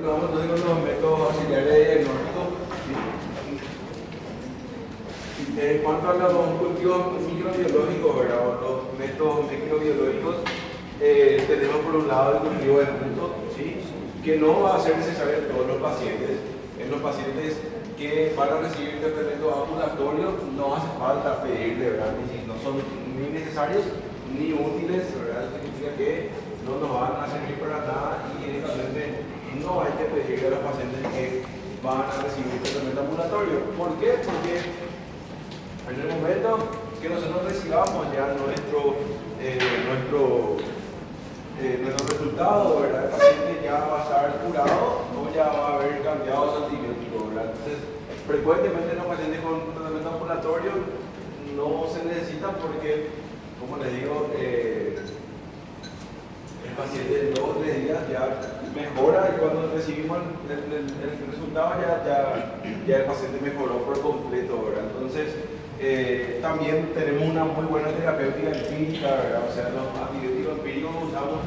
Vamos entonces con los métodos auxiliares de diagnóstico. En cuanto a los cultivos microbiológicos, ¿verdad? O los métodos microbiológicos, tenemos por un lado el cultivo de punto, ¿sí? Que no va a ser necesario en todos los pacientes. En los pacientes que van a recibir tratamiento ambulatorio no hace falta pedirle, ¿verdad? No son ni necesarios ni útiles, ¿verdad? Eso significa que no nos van a servir para nada y directamente no hay que pedirle a los pacientes que van a recibir tratamiento ambulatorio. ¿Por qué? Porque en el momento que nosotros recibamos ya nuestro resultado, ¿verdad? El paciente ya va a estar curado o ya va a haber cambiado su antibiótico, ¿verdad? Entonces, frecuentemente los pacientes con tratamiento ambulatorio no se necesitan porque, como les digo, el paciente en 2 o 3 días ya mejora y cuando recibimos el resultado ya el paciente mejoró por completo, ¿verdad? Entonces, también tenemos una muy buena terapéutica empírica, ¿verdad? O sea, los antibióticos empíricos que usamos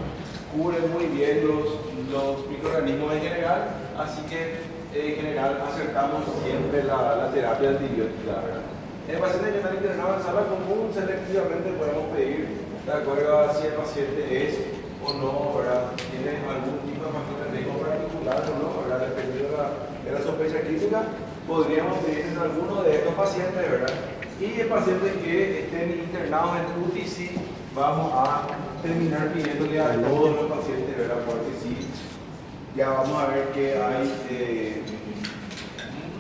cubren muy bien los microorganismos en general, así que en general acertamos siempre la terapia antibiótica, ¿verdad? En el paciente que está internado en sala común, selectivamente podemos pedir, de acuerdo a si el paciente es o no, ¿verdad? Tiene algún tipo de factor de riesgo particular o no, ¿verdad? Dependiendo de la sospecha clínica, podríamos pedir en alguno de estos pacientes, ¿verdad? Y en pacientes que estén internados en UTI, sí, vamos a terminar pidiéndole a todos los pacientes, ¿verdad? Porque sí, ya vamos a ver que hay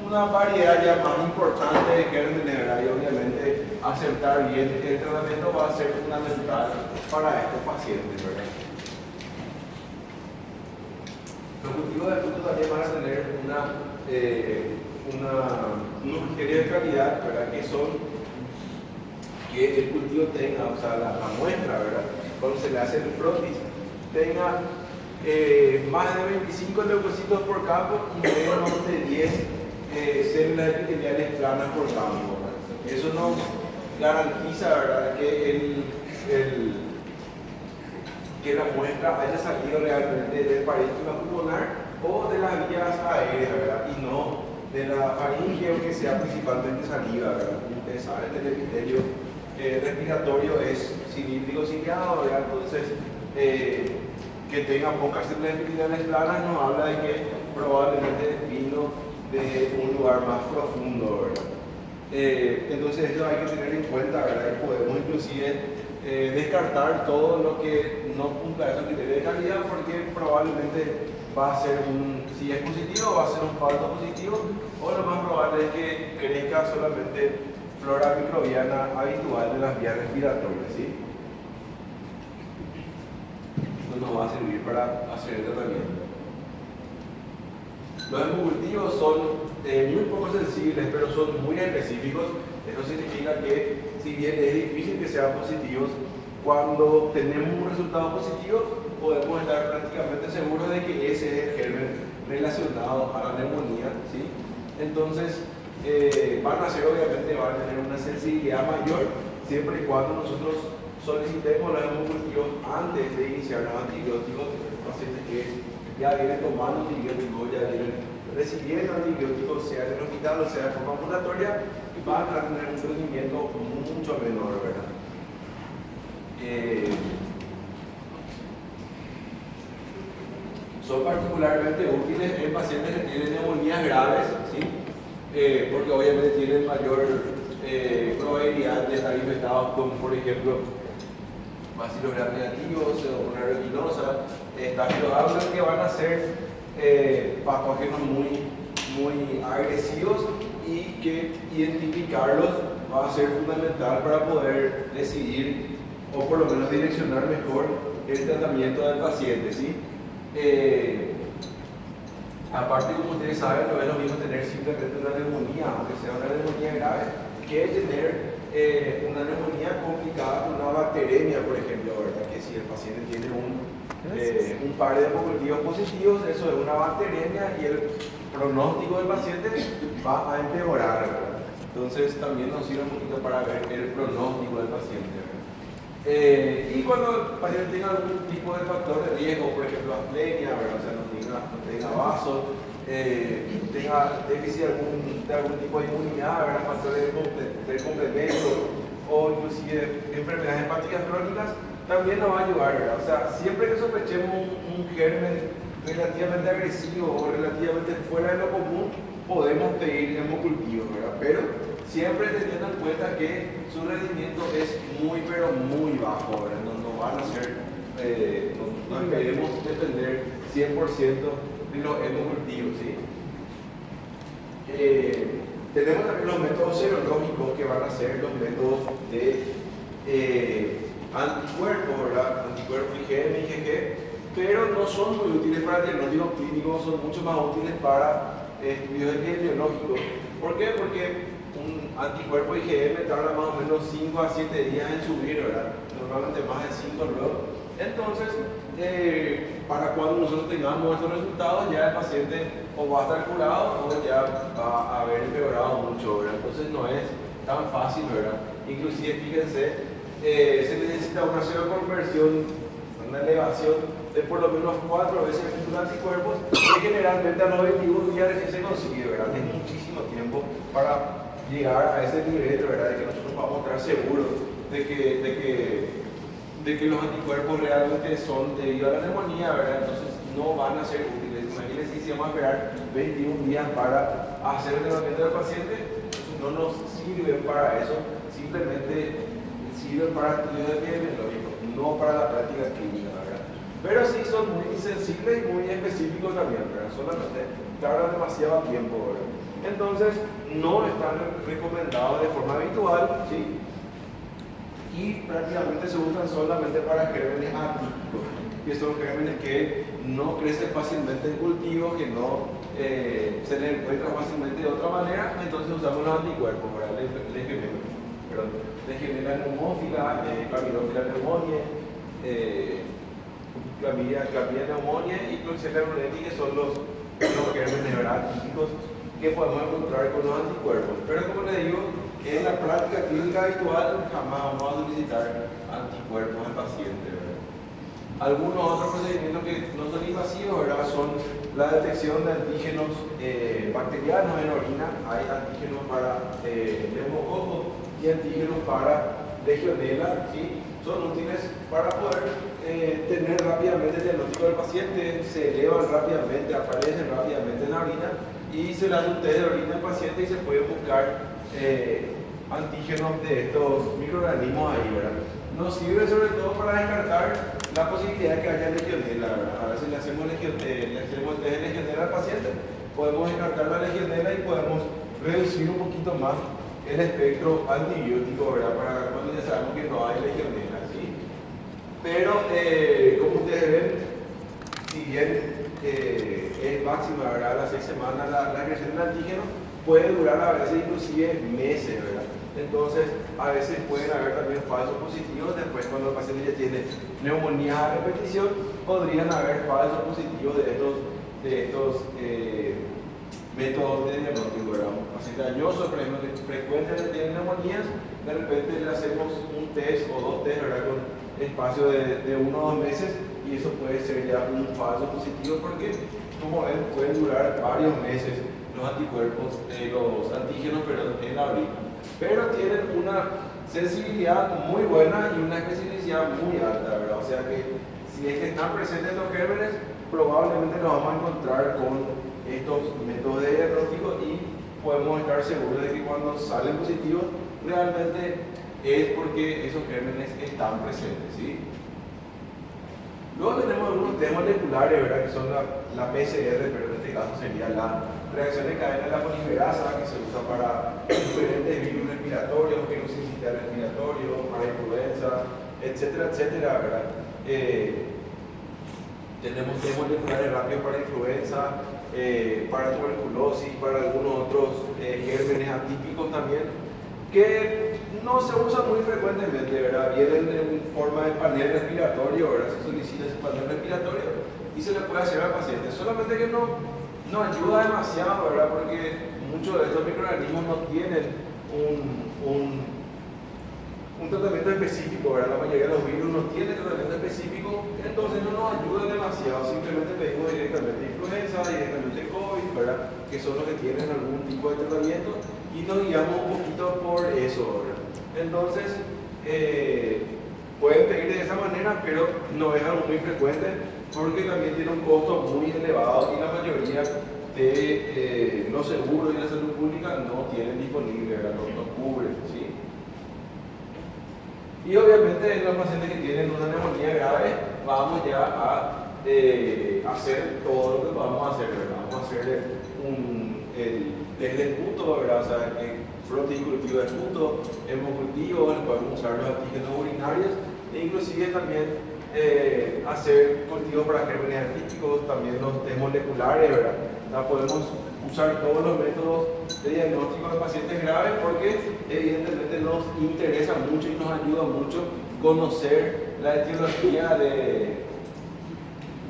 una variedad ya más importante de gérmenes, ¿verdad? Y obviamente acertar bien el tratamiento va a ser fundamental para estos pacientes, ¿verdad? Los cultivos de frutos también van a tener unos criterios de calidad, ¿verdad? Que son que el cultivo tenga, o sea, la muestra, ¿verdad? Cuando se le hace el frotis, tenga más de 25 leucocitos por campo y menos de 10 células epiteliales planas por campo, ¿verdad? Eso nos garantiza, ¿verdad? Que la muestra haya salido realmente del parénquima pulmonar o de las vías aéreas, ¿verdad? Y no de la faringe, o que sea principalmente saliva, ¿verdad? Ustedes saben, el epitelio respiratorio es cilíndrico ciliado, ¿verdad? Entonces, que tenga pocas células epiteliales planas nos habla de que probablemente vino de un lugar más profundo, ¿verdad? Entonces, esto hay que tener en cuenta, ¿verdad? Y podemos inclusive descartar todo lo que no cumpla esos criterios de calidad, porque probablemente va a ser si es positivo, va a ser un falso positivo, o lo más probable es que crezca solamente flora microbiana habitual de las vías respiratorias, ¿sí? Esto nos va a servir para hacer el tratamiento. Los hemocultivos son muy poco sensibles, pero son muy específicos. Eso significa que, si bien es difícil que sean positivos, cuando tenemos un resultado positivo, podemos estar prácticamente seguros de que ese es el germen relacionado a la neumonía, ¿sí? Entonces, van a tener una sensibilidad mayor siempre y cuando nosotros solicitemos los hemocultivos antes de iniciar los antibióticos. Pacientes que ya vienen tomando antibióticos, ya vienen recibiendo antibióticos, sea en el hospital o sea de forma ambulatoria, y van a tener un rendimiento mucho menor, ¿verdad? Son particularmente útiles en pacientes que tienen neumonías graves, ¿sí? Porque obviamente tienen mayor probabilidad de estar infectados con, por ejemplo, bacilos gram negativos o una aeruginosa, estafilococcus, que van a ser patógenos muy agresivos, y que identificarlos va a ser fundamental para poder decidir o por lo menos direccionar mejor el tratamiento del paciente, ¿sí? Aparte, como ustedes saben, no es lo mismo tener simplemente una neumonía, aunque sea una neumonía grave, que tener una neumonía complicada con una bacteremia, por ejemplo, ¿verdad? Que si el paciente tiene un par de hemocultivos positivos, eso es una bacteremia y el pronóstico del paciente va a empeorar, ¿verdad? Entonces también nos sirve un poquito para ver el pronóstico del paciente, ¿verdad? Y cuando el paciente tenga algún tipo de factor de riesgo, por ejemplo, aplenia, ¿verdad? O sea, no tenga base, vaso, tenga déficit de algún tipo de inmunidad, ¿verdad? Falta del complemento, o inclusive enfermedades hepáticas crónicas, también nos va a ayudar, ¿verdad? O sea, siempre que sospechemos un germen relativamente agresivo o relativamente fuera de lo común, podemos pedir hemocultivo, ¿verdad? Pero siempre teniendo en cuenta que su rendimiento es muy, pero muy bajo, ¿verdad? No van a ser, no esperemos depender 100% de los hemocultivos, ¿sí? Tenemos también los métodos serológicos que van a ser los métodos de anticuerpos, ¿verdad? Anticuerpos IgM, IgG, pero no son muy útiles para diagnósticos clínicos, son mucho más útiles para estudios epidemiológicos. ¿Por qué? Porque un anticuerpo IgM tarda más o menos 5 a 7 días en subir, ¿verdad? Normalmente más de 5 luego. Entonces, para cuando nosotros tengamos estos resultados, ya el paciente o va a estar curado o ya va a haber empeorado mucho, ¿verdad? Entonces no es tan fácil, ¿verdad? Inclusive, fíjense, se necesita una seroconversión, una elevación de por lo menos 4 veces el número de anticuerpos, que generalmente a los 21 días recién se consigue, ¿verdad? Es muchísimo tiempo para llegar a ese nivel, ¿verdad? De que nosotros vamos a estar seguros de que los anticuerpos realmente son debido a la neumonía, ¿verdad? Entonces no van a ser útiles. Imagínense si vamos a esperar 21 días para hacer el tratamiento del paciente, no nos sirven para eso, simplemente sirven para estudios epidemiológicos, no para la práctica clínica, ¿verdad? Pero sí son muy sensibles y muy específicos también, ¿verdad? Solamente tardan demasiado tiempo, ¿verdad? Entonces no están recomendados de forma habitual, ¿sí? Y prácticamente se usan solamente para gérmenes atípicos, que son gérmenes que no crecen fácilmente en cultivo, que no se les encuentra fácilmente de otra manera, entonces usamos los anticuerpos, ¿verdad? Legionella neumófila, Clamidófila pneumoniae, Clamidia pneumoniae y Klebsiella pneumoniae, que son los gérmenes, ¿verdad? Atípicos que podemos encontrar con los anticuerpos. Pero como les digo, en la práctica clínica habitual jamás vamos a solicitar anticuerpos al paciente, ¿verdad? Algunos otros procedimientos que no son invasivos, ¿verdad? Son la detección de antígenos bacterianos en orina. Hay antígenos para neumococo y antígenos para legionela, ¿sí? Son útiles para poder tener rápidamente el diagnóstico del paciente, se elevan rápidamente, aparecen rápidamente en la orina y se le hace un test de orina al paciente y se puede buscar antígenos de estos microorganismos ahí, ¿verdad? Nos sirve sobre todo para descartar la posibilidad de que haya legionela, ¿verdad? A veces le hacemos el test de legionela al paciente, podemos descartar la legionela y podemos reducir un poquito más el espectro antibiótico, ¿verdad? Para cuando ya sabemos que no hay legionela, ¿sí? Pero, como ustedes ven, si bien es máxima, ¿verdad? A las 6 semanas la creación del antígeno puede durar a veces inclusive meses, ¿verdad? Entonces, a veces pueden haber también falsos positivos. Después, cuando el paciente ya tiene neumonía a repetición, podrían haber falsos positivos de estos métodos de diagnóstico, ¿verdad? Un paciente dañoso, por ejemplo, que frecuentemente tiene neumonías, de repente le hacemos un test o 2 test, ¿verdad? Con espacio de 1 o 2 meses, y eso puede ser ya un falso positivo porque, como ven, pueden durar varios meses los anticuerpos, los antígenos, perdón, en la orina. Pero tienen una sensibilidad muy buena y una especificidad muy alta, ¿verdad? O sea que si es que están presentes los gérmenes, probablemente nos vamos a encontrar con estos métodos de diagnóstico y podemos estar seguros de que cuando salen positivos, realmente es porque esos gérmenes están presentes, ¿sí? Luego tenemos algunos test moleculares, ¿verdad? Que son la PCR, pero en este caso sería la reacción de cadena de la polimerasa, que se usa para diferentes virus respiratorios, virus sincitial respiratorio, para influenza, etcétera, etcétera, ¿verdad? Tenemos test moleculares rápidos para influenza, para tuberculosis, para algunos otros gérmenes atípicos también, que no se usan muy frecuentemente, ¿verdad? Vienen en forma de panel respiratorio, ¿verdad? Se solicita ese panel respiratorio y se le puede hacer al paciente, solamente que no ayuda demasiado, ¿verdad? Porque muchos de estos microorganismos no tienen un tratamiento específico, ¿verdad? La mayoría de los virus no tienen tratamiento específico, entonces no nos ayuda demasiado, simplemente pedimos directamente influenza, directamente ¿verdad? Que son los que tienen algún tipo de tratamiento y nos guiamos un poquito por eso, ¿verdad? Entonces, pueden pedir de esa manera, pero no es algo muy frecuente porque también tiene un costo muy elevado y la mayoría de los seguros y la salud pública no tienen disponible, ¿verdad? No cubren, ¿sí? Y obviamente en los pacientes que tienen una neumonía grave vamos ya a hacer todo lo que podamos hacer, ¿verdad? Vamos a hacer el test de esputo, ¿verdad? O sea, frotis y cultivo de esputo, hemocultivos, podemos usar los antígenos urinarios e inclusive también hacer cultivos para gérmenes artísticos, también los test moleculares, ¿verdad? O sea, podemos usar todos los métodos de diagnóstico de pacientes graves porque evidentemente nos interesa mucho y nos ayuda mucho conocer la etiología de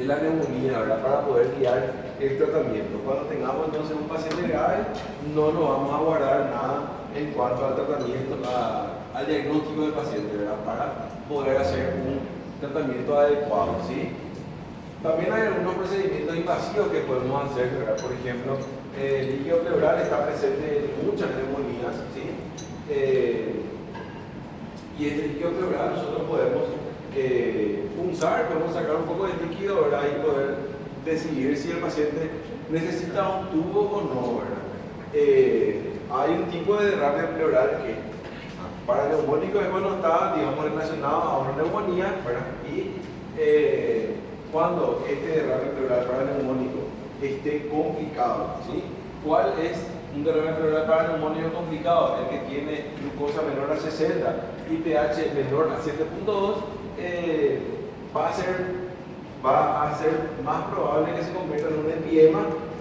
la neumonía, ¿verdad? Para poder guiar el tratamiento. Cuando tengamos entonces un paciente grave, no nos vamos a guardar nada en cuanto al tratamiento, al diagnóstico del paciente, ¿verdad? Para poder hacer un tratamiento adecuado, ¿sí? También hay algunos procedimientos invasivos que podemos hacer, ¿verdad? Por ejemplo, el líquido pleural está presente en muchas neumonías, ¿sí? Y este líquido pleural nosotros podemos punzar, podemos sacar un poco de líquido, ¿verdad? Y poder decidir si el paciente necesita un tubo o no, ¿verdad? Hay un tipo de derrame pleural que para neumónico es cuando está, digamos, relacionado a una neumonía, ¿verdad? Y cuando este derrame pleural para neumónico esté complicado, ¿sí? ¿Cuál es un derrame pleural para neumónico complicado? El que tiene glucosa menor a 60 y pH menor a 7.2 va a ser más probable que se convierta en un empiema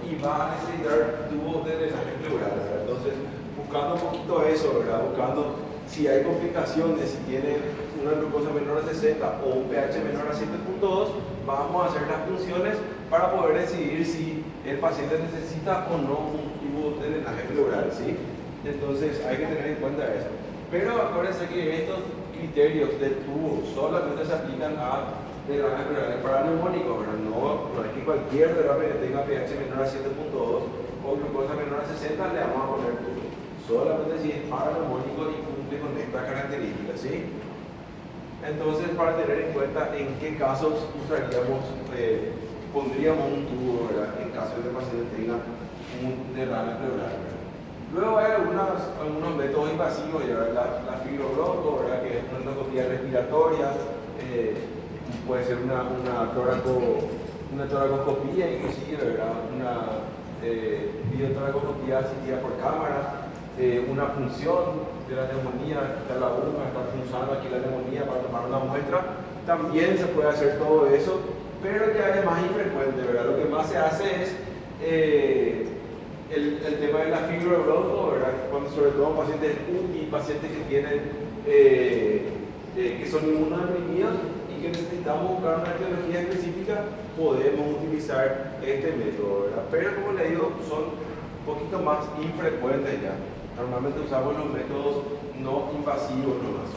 y va a necesitar tubos de drenaje pleural, ¿verdad? Entonces, buscando un poquito eso, ¿verdad? Buscando si hay complicaciones, si tiene una glucosa menor a 60 o un pH menor a 7.2, vamos a hacer las funciones para poder decidir si el paciente necesita o no un tubo de drenaje pleural, ¿sí? Entonces, hay que tener en cuenta eso. Pero acuérdense que estos criterios de tubo solamente se aplican a derrames pleurales para neumónicos, ¿verdad? No es que cualquier derrame que tenga pH menor a 7.2 o glucosa menor a 60 le vamos a poner tubo. Solamente si es para neumónico y cumple con estas características, ¿sí? Entonces, para tener en cuenta en qué casos pondríamos un tubo, ¿verdad? En caso de que el paciente tenga un derrame pleural, ¿verdad? Luego hay algunos métodos invasivos, ¿verdad? La fibrobronco, ¿verdad? Que es una endoscopía respiratoria, puede ser una toracoscopía inclusive, ¿verdad? Una biotoracoscopía asistida por cámara, una punción de la neumonía, está la aguja, está punzando aquí la neumonía para tomar una muestra, también se puede hacer todo eso, pero ya es más infrecuente, ¿verdad? Lo que más se hace es el tema de la fibrobronco, ¿verdad? Cuando sobre todo pacientes UTI, pacientes que tienen que son inmunodeprimidos y que necesitamos buscar una etiología específica, podemos utilizar este método, ¿verdad? Pero como le digo, son un poquito más infrecuentes ya. Normalmente usamos los métodos no invasivos nomás.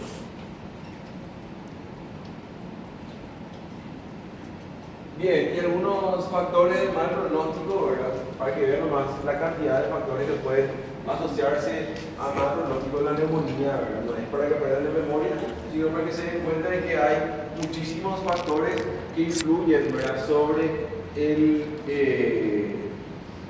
Bien, y algunos factores de mal pronóstico, ¿verdad? Para que vean nomás la cantidad de factores que pueden asociarse a mal pronóstico de la neumonía, ¿verdad? No es para que pierdan la memoria, sino para que se den cuenta de que hay muchísimos factores que influyen, ¿verdad? Sobre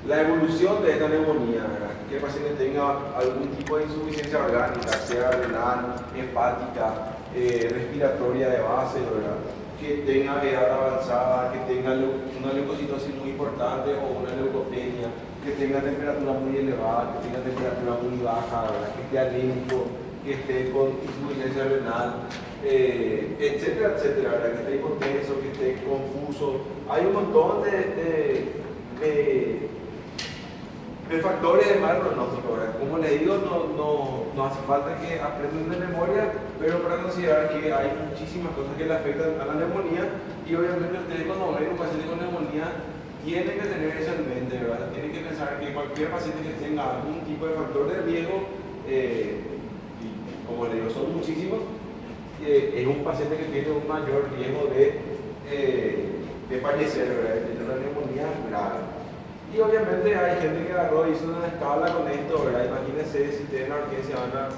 la evolución de esta neumonía, ¿verdad? Que el paciente tenga algún tipo de insuficiencia orgánica, sea renal, hepática, respiratoria de base, ¿verdad? Que tenga edad avanzada, que tenga una leucocitosis muy importante o una leucopenia, que tenga temperatura muy elevada, que tenga temperatura muy baja, ¿verdad? Que esté anémico, que esté con insuficiencia renal, etcétera, etcétera, ¿verdad? Que esté hipotenso, que esté confuso. Hay un montón de factores de mal pronóstico, ¿verdad? Como les digo, no hace falta que aprendan de memoria, pero para considerar que hay muchísimas cosas que le afectan a la neumonía y obviamente ustedes cuando ven un paciente con neumonía tienen que tener eso en mente, ¿verdad? Tienen que pensar que cualquier paciente que tenga algún tipo de factor de riesgo, y como les digo, son muchísimos, es un paciente que tiene un mayor riesgo de fallecer, ¿verdad? De tener una neumonía grave. Y obviamente hay gente que agarró y hizo una escala con esto, ¿verdad? Imagínense si tienen la urgencia, van a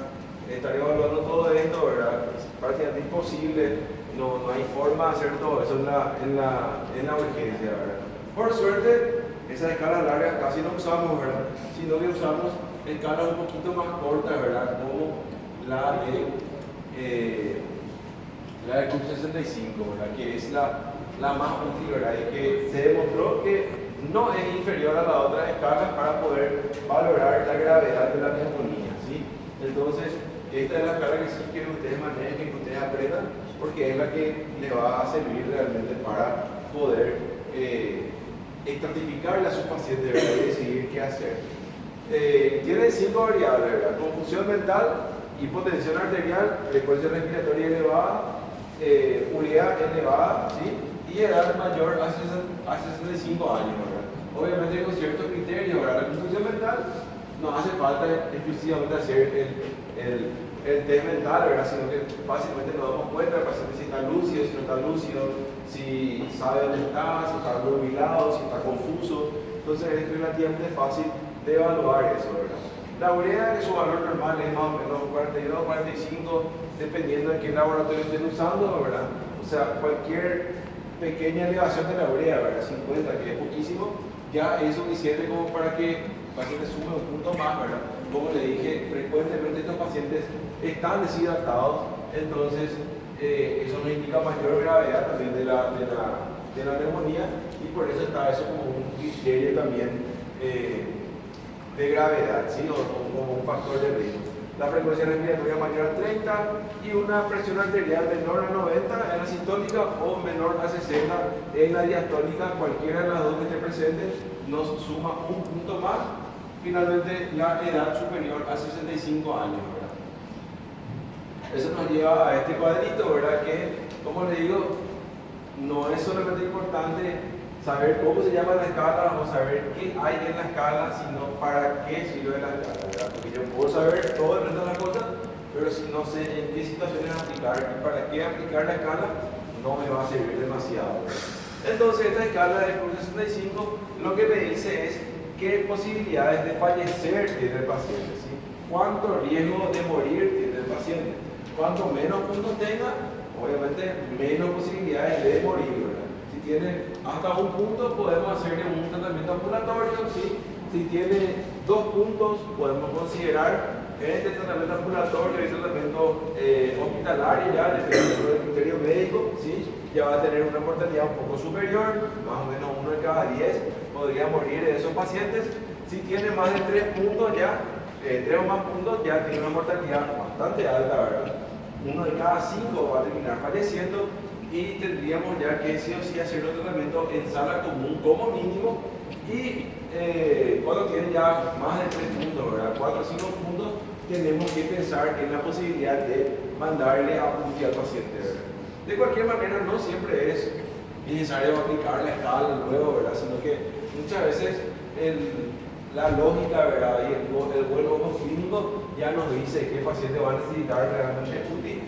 estar evaluando todo esto, ¿verdad? Es prácticamente imposible, no hay forma de hacer todo eso en la urgencia, ¿verdad? Por suerte, esas escalas largas casi no usamos, ¿verdad? Sino que usamos escalas un poquito más cortas, ¿verdad? Como la de Club 65, ¿verdad? Que es la más útil, ¿verdad? Y que se demostró que no es inferior a las otras escalas para poder valorar la gravedad de la neumonía, ¿sí? Entonces, esta es la escala que sí quiero que ustedes manejen, que ustedes aprendan, porque es la que les va a servir realmente para poder estratificarle a sus pacientes, ¿verdad? Y decidir qué hacer. Tiene 5 variables, ¿verdad? Confusión mental, hipotensión arterial, frecuencia respiratoria elevada, urea elevada, ¿sí? Y edad mayor a 65 años, ¿verdad? Obviamente con ciertos criterios, ¿verdad? La confusión mental no hace falta exclusivamente hacer el test mental, ¿verdad? Sino que fácilmente nos damos cuenta del paciente si está lúcido, si no está lúcido, si sabe dónde está, si está nubilado, si está confuso. Entonces es relativamente fácil de evaluar eso, ¿verdad? La urea, que su valor normal es más o menos 42, 45, dependiendo de qué laboratorio estén usando, ¿verdad? O sea, cualquier pequeña elevación de la urea, ¿verdad? 50, que es poquísimo, ya es suficiente como para que el paciente sume un punto más, ¿verdad? Como le dije, frecuentemente estos pacientes están deshidratados, entonces eso nos indica mayor gravedad también de la neumonía, y por eso está eso como un criterio también de gravedad, ¿sí? O como un factor de riesgo. La frecuencia respiratoria mayor a 30 y una presión arterial menor a 90 en la sistólica o menor a 60 en la diastólica, cualquiera de las dos que esté presente nos suma un punto más. Finalmente, la edad superior a 65 años, ¿verdad? Eso nos lleva a este cuadrito, ¿verdad? Que, como le digo, no es solamente importante saber cómo se llama la escala o saber qué hay en la escala, sino para qué sirve la escala, ¿verdad? Porque yo puedo saber todo el resto de las cosas, pero si no sé en qué situaciones aplicar y para qué aplicar la escala, no me va a servir demasiado, ¿verdad? Entonces, esta escala de Club 65 lo que me dice es qué posibilidades de fallecer tiene el paciente, ¿sí? Cuánto riesgo de morir tiene el paciente. Cuanto menos puntos tenga, obviamente menos posibilidades de morir, ¿verdad? Si tiene hasta un punto, podemos hacerle un tratamiento ambulatorio, ¿sí? Si tiene 2 puntos, podemos considerar este tratamiento ambulatorio y tratamiento hospitalario, ya dependiendo del criterio médico, ¿sí? Ya va a tener una mortalidad un poco superior, más o menos 1 de cada 10 podría morir de esos pacientes. Si tiene más de 3 puntos ya, 3 o más puntos, ya tiene una mortalidad bastante alta, ¿verdad? 1 de cada 5 va a terminar falleciendo y tendríamos ya que sí o sí hacer un tratamiento en sala común como mínimo. Y cuando tienen ya más de 3 puntos, ¿verdad? 4 o 5 puntos, tenemos que pensar en la posibilidad de mandarle a UTI al paciente, ¿verdad? De cualquier manera, no siempre es necesario aplicar la escala luego, ¿verdad? Sino que muchas veces la lógica, ¿verdad? Y el buen ojo clínico ya nos dice qué paciente va a necesitar realmente UTI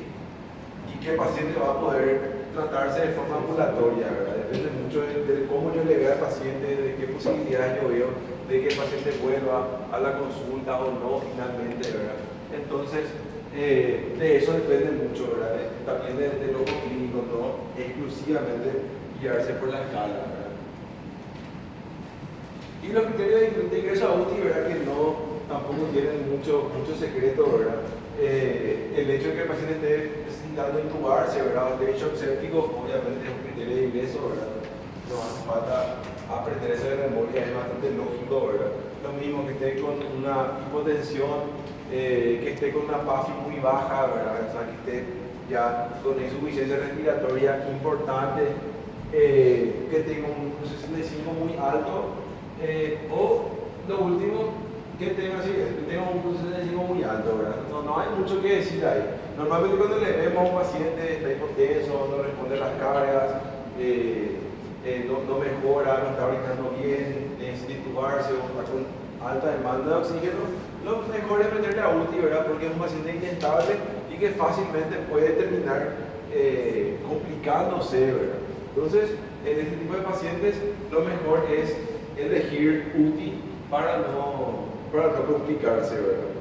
y qué paciente va a poder tratarse de forma ambulatoria, ¿verdad? Depende mucho de cómo yo le vea al paciente, de qué posibilidades yo veo de que el paciente vuelva a la consulta o no finalmente, ¿verdad? Entonces, de eso depende mucho, ¿verdad? También del ojo clínico, no exclusivamente guiarse por la escala, ¿verdad? Y los criterios de ingreso a UTI, ¿verdad? Que no, tampoco tienen mucho secreto, ¿verdad? El hecho de que el paciente esté necesitando intubarse, ¿verdad? De hecho, séptico, obviamente es un criterio de ingreso, ¿verdad? No hace falta aprender eso de memoria, es bastante lógico, ¿verdad? Lo mismo que esté con una hipotensión, que esté con una PAFI muy baja, ¿verdad? O sea, que esté ya con insuficiencia respiratoria importante, que tenga un 65 muy alto, o lo último, que tenga un 65 muy alto, ¿verdad? No hay mucho que decir ahí. Normalmente cuando le vemos a un paciente está hipotenso, no responde a las cargas, no mejora, no está brindando bien, necesita intubarse o está con alta demanda de oxígeno, lo mejor es meterle a UTI, ¿verdad? Porque es un paciente inestable y que fácilmente puede terminar complicándose, ¿verdad? Entonces, en este tipo de pacientes, lo mejor es elegir útil para no complicarse, ¿verdad?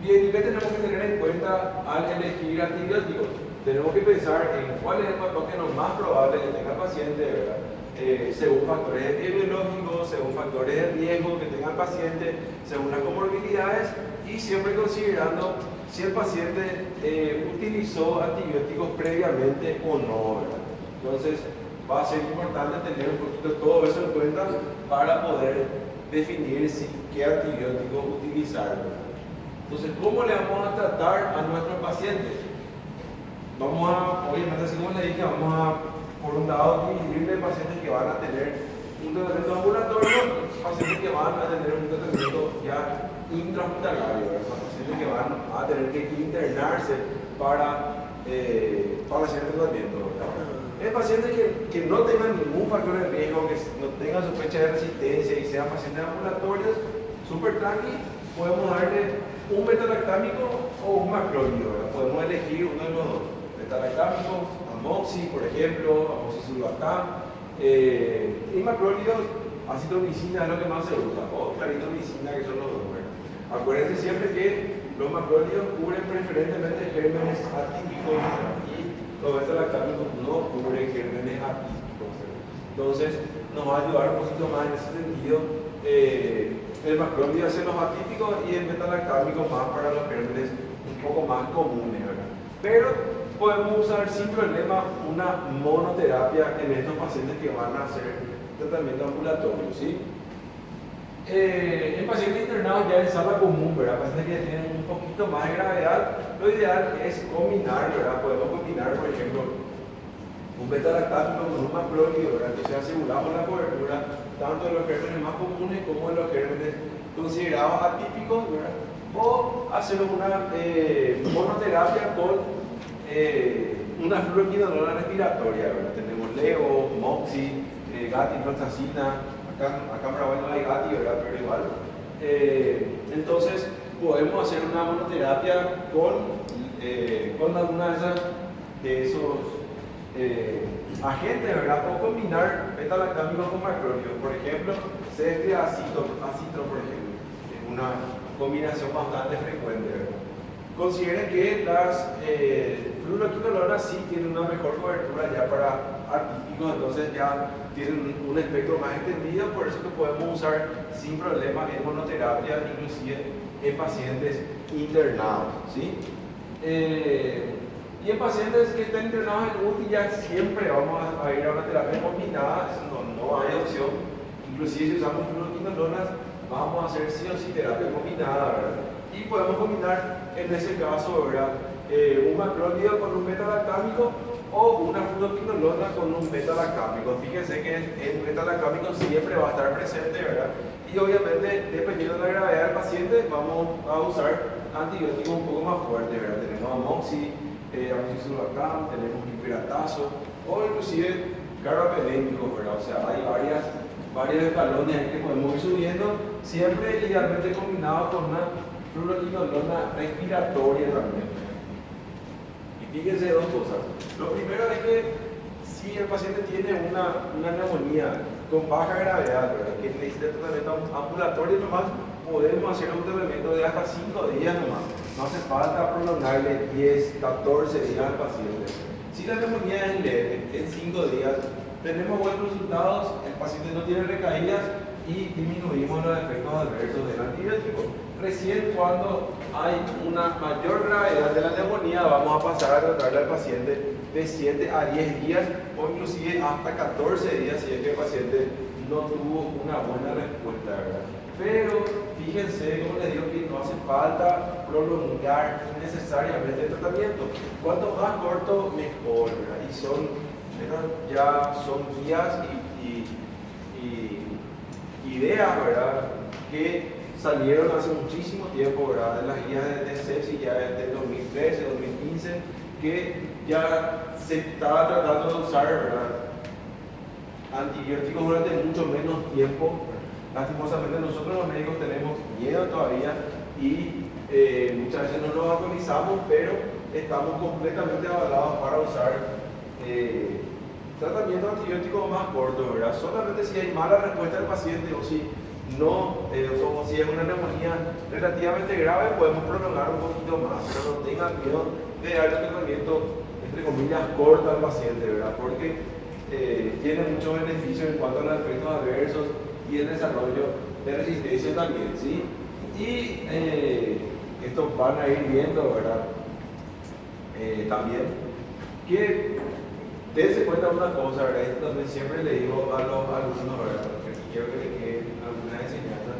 Bien, ¿y qué tenemos que tener en cuenta al elegir antibióticos? Tenemos que pensar en cuál es el patógeno más probable que tenga el paciente, ¿verdad? Según factores epidemiológicos, según factores de riesgo que tenga el paciente, según las comorbilidades y siempre considerando si el paciente utilizó antibióticos previamente o no, ¿verdad? Entonces, va a ser importante tener un poquito todo eso en cuenta para poder definir qué antibiótico utilizar, ¿verdad? Entonces, ¿cómo le vamos a tratar a nuestros pacientes? Vamos a, obviamente, así como le dije, vamos a, por un lado, dividir de pacientes que van a tener un tratamiento ambulatorio, pacientes que van a tener un tratamiento ya intrahospitalario, pacientes que van a tener que internarse para hacer el tratamiento, ¿verdad? Es pacientes que no tengan ningún factor de riesgo, que no tengan sospecha de resistencia y sean pacientes ambulatorios, súper tranqui, podemos darle un betalactámico o un macrólido, ¿verdad? Podemos elegir uno de los dos. Betalactámico, amoxi, por ejemplo, amoxicillin, y macrólidos, acitromicina es lo que más se usa, o claritromicina, que son los dos, ¿verdad? Acuérdense siempre que los macrólidos cubren preferentemente gérmenes atípicos y los betalactámicos no cubren gérmenes atípicos, ¿verdad? Entonces, nos va a ayudar un poquito más en ese sentido. El macrólido hace los atípicos y el betalactámico más para los gérmenes un poco más comunes, ¿verdad? Pero podemos usar sin problema una monoterapia en estos pacientes que van a hacer tratamiento ambulatorio, ¿sí? En pacientes internados ya en sala común, ¿verdad? Pacientes que tienen un poquito más de gravedad, lo ideal es combinar, ¿verdad? Podemos combinar, por ejemplo, un betalactámico con un macrólido, ¿verdad? Entonces aseguramos la cobertura tanto de los gérmenes más comunes como de los gérmenes considerados atípicos, ¿verdad? O hacer una monoterapia con una fluoroquinolona respiratoria, ¿verdad? Tenemos Leo, Moxi, Gati, Fluoxacina, acá en Paraguay no hay Gati, ¿verdad? Pero igual. Entonces podemos hacer una monoterapia con alguna de esos agentes, ¿verdad? O combinar betalactámicos con macrólidos. Por ejemplo, ceftriaxito, por ejemplo, es una combinación bastante frecuente, ¿verdad? Consideren que las fluoroquinolonas sí tienen una mejor cobertura ya para atípicos, entonces ya tienen un espectro más extendido, por eso que podemos usar sin problema en monoterapia, inclusive en pacientes internados, ¿sí? Y en pacientes que estén internados en UTI ya siempre vamos a ir a una terapia combinada, eso no hay opción. Inclusive si usamos fluoroquinolonas, vamos a hacer sí o sí terapia combinada, ¿verdad? Y podemos combinar en ese caso, ¿verdad? Un macrólido con un betalactámico o una fluoroquinolona con un betalactámico. Fíjense que el betalactámico siempre va a estar presente, ¿verdad? Y obviamente, dependiendo de la gravedad del paciente, vamos a usar antibióticos un poco más fuertes, ¿verdad? Tenemos amoxi, amoxicillin, tenemos pipiratazo o inclusive carbapenémicos, ¿verdad? O sea, hay varios escalones que podemos ir subiendo, siempre idealmente combinado con una fluoroquinolona respiratoria también. Y fíjense dos cosas. Lo primero es que si el paciente tiene una neumonía con baja gravedad, ¿verdad? Que necesita tratamiento ambulatorio nomás, podemos hacer un tratamiento de hasta 5 días nomás. No hace falta prolongarle 10, 14 días al paciente. Si la neumonía es leve, en 5 días tenemos buenos resultados, el paciente no tiene recaídas y disminuimos los efectos adversos del antibiótico. Recién cuando hay una mayor gravedad de la neumonía vamos a pasar a tratarle al paciente de 7 a 10 días o inclusive hasta 14 días si es que el paciente no tuvo una buena respuesta, ¿verdad? Pero fíjense, como les digo, que no hace falta prolongar necesariamente el tratamiento. Cuanto más corto, mejor, ¿verdad? Y ya son guías y ideas, ¿verdad? Que salieron hace muchísimo tiempo, ¿verdad? De las guías de sepsis ya desde 2013, 2015, que ya se estaba tratando de usar, ¿verdad? Antibióticos durante mucho menos tiempo. Lastimosamente nosotros los médicos tenemos miedo todavía y muchas veces no nos actualizamos, pero estamos completamente avalados para usar tratamientos antibióticos más cortos, ¿verdad? Solamente si hay mala respuesta del paciente o si no, o si es una neumonía relativamente grave, podemos prolongar un poquito más, pero no tengan miedo de darle un tratamiento, entre comillas, corto al paciente, ¿verdad? Porque tiene muchos beneficios en cuanto a los efectos adversos y el desarrollo de resistencia también, ¿sí? Y estos van a ir viendo, ¿verdad? También que dense cuenta de una cosa, ¿verdad? Esto también siempre le digo a los alumnos, ¿verdad? Porque quiero que le queden algunas enseñanzas.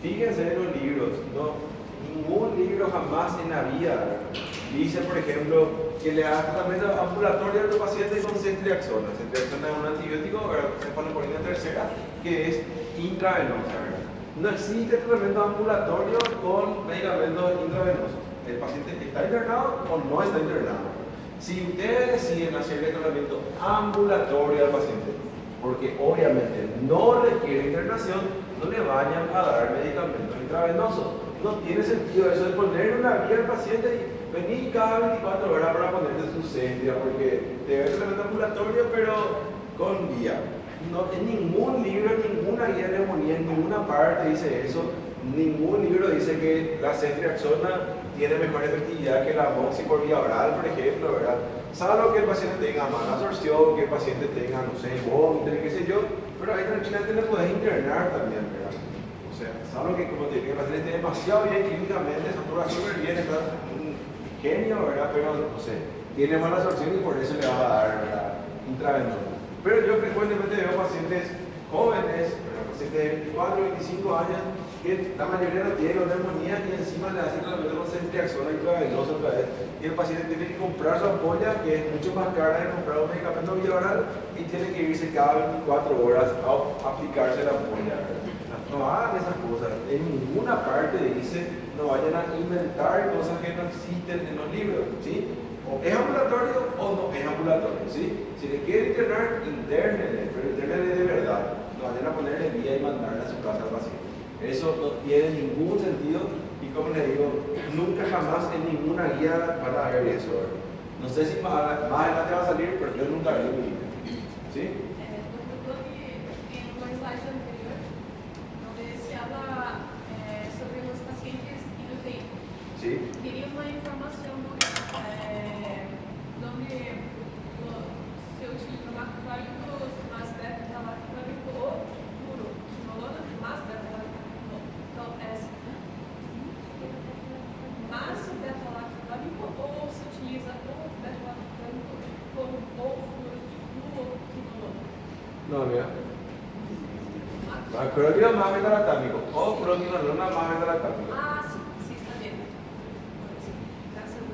Fíjense en los libros, ¿no? Ningún libro jamás en la vida, ¿verdad? Dice, por ejemplo, que le haga tratamiento ambulatorio a tu paciente con ceftriaxona. Ceftriaxona es un antibiótico, ¿verdad? Cefalosporina tercera, que es intravenosa, ¿verdad? No existe tratamiento ambulatorio con medicamentos intravenosos. El paciente está internado o no está internado. Si ustedes deciden hacerle tratamiento ambulatorio al paciente, porque obviamente no requiere internación, no le vayan a dar medicamentos intravenosos. No tiene sentido eso de ponerle una guía al paciente y venir cada 24 horas para ponerte su ceftia, porque te ve el tratamiento ambulatorio, pero con guía. No, en ningún libro, en ninguna guía de neumonía, en ninguna parte dice eso. Ningún libro dice que la ceftriaxona tiene mejor efectividad que la moxi por vía oral, por ejemplo, ¿verdad? Salvo que el paciente tenga mala absorción, que el paciente tenga, no sé, vómito, qué sé yo, pero ahí tranquilamente le puedes internar también, ¿verdad? O sea, salvo que, como te digo, el paciente esté demasiado bien clínicamente, satura súper bien, está un genio, ¿verdad? Pero, no sé, tiene mala absorción y por eso le va a dar, ¿verdad? Intravenosa. Pero yo frecuentemente veo pacientes jóvenes, pacientes de 24, 25 años, que la mayoría no tienen neumonía y encima le hacen tratamiento con ceftriaxona intravenosa otra vez. Y el paciente tiene que comprar su ampolla, que es mucho más cara de comprar un medicamento vía oral, y tiene que irse cada 24 horas a aplicarse la ampolla. No hagan esas cosas. En ninguna parte dice no vayan a inventar cosas que no existen en los libros, ¿sí? O es ambulatorio o no es ambulatorio, ¿sí? Si le quieren internar, internenle, pero internenle de verdad. No vayan a ponerle guía y mandarle a su casa al paciente. Eso no tiene ningún sentido y, como les digo, nunca jamás en ninguna guía van a ver eso, ¿verdad? No sé si más adelante va a salir, pero yo nunca vi mi guía, ¿sí? En un slide anterior, donde se habla sobre los pacientes IUTI. ¿Sí? Quería una información donde se utiliza lactólogos más beta-lactólico o puro, quinolona más beta-lactólico. Então, mais beta-lactólico ou se utiliza o beta-lactólico com o fluoroquinolona? No, mira. Acroquino más beta-lactámico o proquinolona más beta-lactámico. Ah, sim, sim, está bien. Sí, gracias.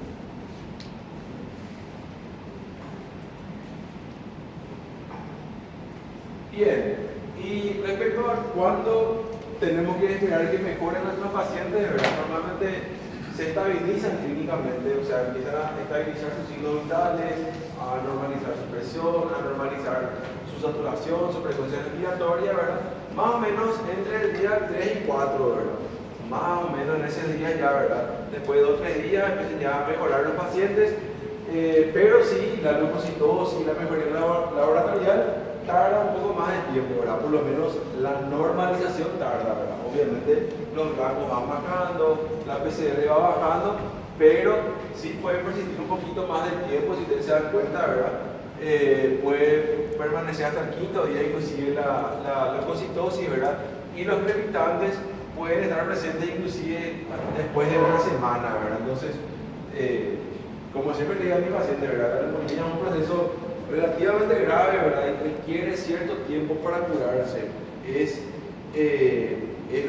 Bien, y respecto a cuándo tenemos que esperar que mejoren nuestros pacientes, ¿verdad? Normalmente se estabilizan clínicamente, o sea, empiezan a estabilizar sus signos vitales, a normalizar su presión, a normalizar su saturación, su frecuencia respiratoria, ¿verdad? Más o menos entre el día 3 y 4, ¿verdad? Más o menos en ese día ya, ¿verdad? Después de 2 o 3 días empiezan ya a mejorar los pacientes, pero sí, la leucocitosis y la mejoría laboratorial tarda un poco más de tiempo, ¿verdad? Por lo menos la normalización tarda, ¿verdad? Obviamente los rangos van bajando, la PCR va bajando, pero sí puede persistir un poquito más de tiempo, si ustedes se dan cuenta, ¿verdad? Puede permanecer hasta el quinto día, inclusive la leucocitosis, ¿verdad? Y los crepitantes pueden estar presentes inclusive después de una semana, ¿verdad? Entonces, como siempre le digo a mi paciente, ¿verdad? La neumonía es un proceso relativamente grave, ¿verdad? Y requiere cierto tiempo para curarse. Es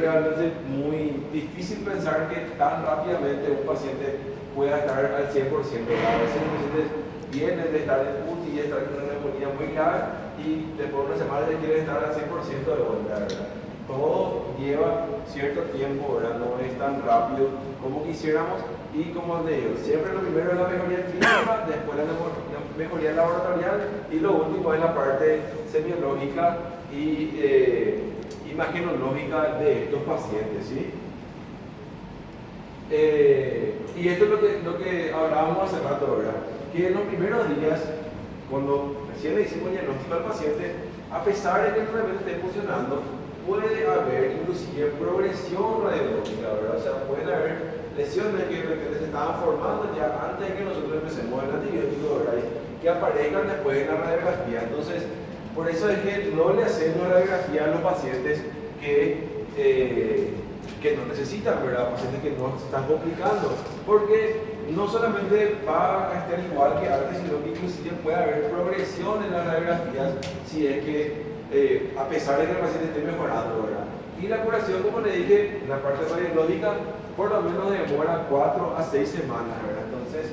realmente muy difícil pensar que tan rápidamente un paciente pueda estar al 100%, ¿verdad? A veces los pacientes vienen de estar en UTI y estar con una neumonía muy grave y después de una semana ya quieren estar al 100% de vuelta, ¿verdad? Todo lleva cierto tiempo, ¿verdad? No es tan rápido como quisiéramos. Y como les digo, siempre lo primero es la mejoría clínica, después la mejoría laboratorial y lo último es la parte semiológica y imagenológica de estos pacientes, ¿sí? Y esto es lo que hablábamos hace rato, ¿verdad? Que en los primeros días, cuando recién le hicimos diagnóstico al paciente, a pesar de que el tratamiento esté funcionando, puede haber inclusive progresión radiológica, ¿verdad? O sea, pueden haber lesiones que de repente se estaban formando ya antes de que nosotros empecemos el antibiótico, ¿verdad? Que aparezcan después en la radiografía. Entonces, por eso es que no le hacemos radiografía a los pacientes que no necesitan, ¿verdad? Pacientes que no se están complicando, porque no solamente va a estar igual que antes, sino que inclusive puede haber progresión en las radiografías si es que, a pesar de que el paciente esté mejorando, ¿verdad? Y la curación, como le dije, en la parte radiológica, por lo menos demora 4 a 6 semanas, ¿verdad? Entonces,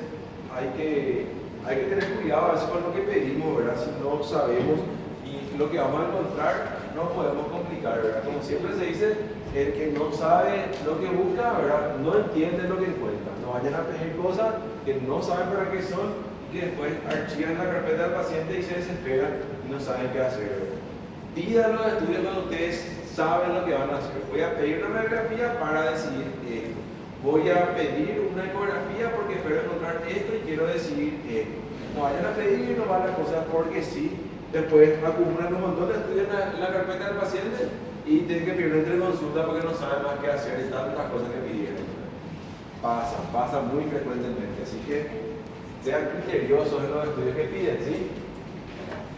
hay que tener cuidado a veces con lo que pedimos, ¿verdad? Si no sabemos y lo que vamos a encontrar, no podemos complicar, ¿verdad? Como siempre se dice, el que no sabe lo que busca, ¿verdad? No entiende lo que encuentra. No vayan a pedir cosas que no saben para qué son y que después archivan la carpeta del paciente y se desesperan y no saben qué hacer, ¿verdad? Pidan los estudios cuando ustedes saben lo que van a hacer. Voy a pedir una radiografía para decidir esto. Voy a pedir una ecografía porque espero encontrar esto y quiero decidir esto. No vayan a pedir y no van las cosas porque sí. Después acumulan un montón de estudios en la carpeta del paciente y tienen que pedir una entreconsulta porque no saben más qué hacer y tantas cosas que pidieron. Pasa muy frecuentemente. Así que sean criteriosos en los estudios que piden, ¿sí?